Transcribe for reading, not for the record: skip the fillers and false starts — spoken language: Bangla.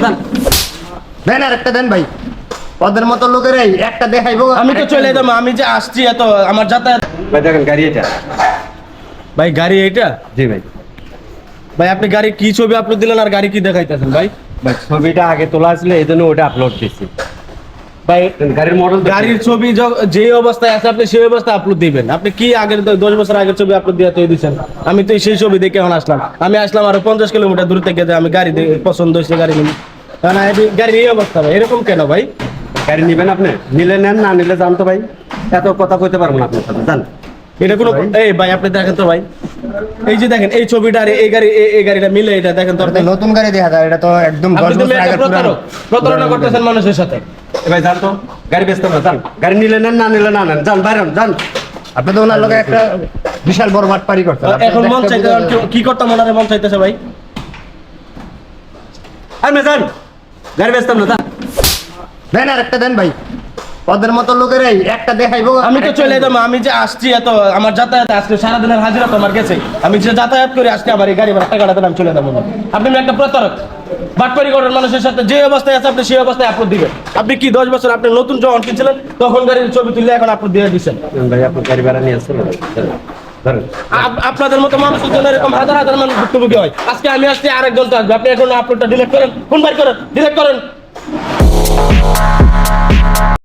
দেন দেন আর একটা দেন ভাই, ওদের মতো লোকের একটা দেখাইবো। আমি তো চলে যাবো, আমি যে আসছি এত আমার যাতায়াত। ভাই দেখেন গাড়ি এটা। ভাই গাড়ি এইটা? জি ভাই। ভাই আপনি গাড়ি কি ছবি আপলোড দিলেন আর গাড়ি কি দেখাইতেছেন ভাই? ভাই ছবিটা আগে তোলা ছিল এই জন্য ওটা আপলোড দিচ্ছি। ভাই গাড়ির মডেল গাড়ির ছবি যে অবস্থায় আছে আপনি সেই অবস্থায় আপলোড দিবেন। আপনি কি আগের 10 বছর আগের ছবি আপলোড দিয়ে তৈরি দিচ্ছেন? আমি তো সেই ছবি দেখে এখন আসলাম। আমি আসলাম আরো 50 কিলোমিটার দূর থেকে, যে আমি গাড়ি পছন্দ হয়েছে গাড়ি নিই। না গাড়ির এই অবস্থা ভাই, এরকম কেন ভাই? গাড়ি নিবেন আপনি? নিলে নেন, না নিলে যান তো ভাই। এত কথা কইতে পারবো না আপনার সাথে, জান। এটা কোনো এই ভাই আপনি দেখেন তো ভাই, এই যে দেখেন এই ছবিটা আর এই গাড়িটা মিলে এটা দেখেন তো। এটা নতুন গাড়ি দেখা যায়, এটা তো একদম 10 আপনি তো বছর আগের পুরানো। প্রতারণা করতেছেন মানুষের সাথে। ভাই যান তো, গাড়ি বেচতে না, যান। গাড়ি নিলে নেন, না নিলে না নেন, যান বাইরে যান। আপনি তো ওনার লোকে একটা বিশাল বড় বাটপারি করছেন। এখন মন চাইতে কি করতাম, ওনারে মন চাইতেছে ভাই। আর মে যান, গাড়ি বেচতাম না, যান। দেন আর একটা দেন ভাই, ওদের মতো লোকের একটা দেখাইবো। আমি তো চলে যাবো, আমি যে আসছি এত আমার যাতায়াত আজকে সারাদিনের হাজিরা তো আমার গেছে। আমি যে যাতায়াত করে আজকে আমার এই গাড়ি ভাড়া টাকাটা আমি চলে যাবো। আপনি একটা প্রতারক, বাটপারি করেন মানুষের সাথে। যে অবস্থায় আছে আপনি সেই অবস্থায় আপলোড দিবেন। আপনি কি 10 বছর আপনি নতুন যখন কিনছিলেন তখন গাড়ির ছবি তুলে এখন আপলোড দিয়ে দিচ্ছেন? ভাই আপনার গাড়ি ভাড়া নিয়ে আসছেন, ধরেন। আপনাদের মতো মানুষের জন্য এরকম হাজার হাজার মানুষ ভুক্তভোগী হয়। আজকে আমি আসছি, আরেকজন তো আসবে। আপনি এখন আপলোডটা ডিলিট করেন, কোন বার করেন, ডিলিট করেন।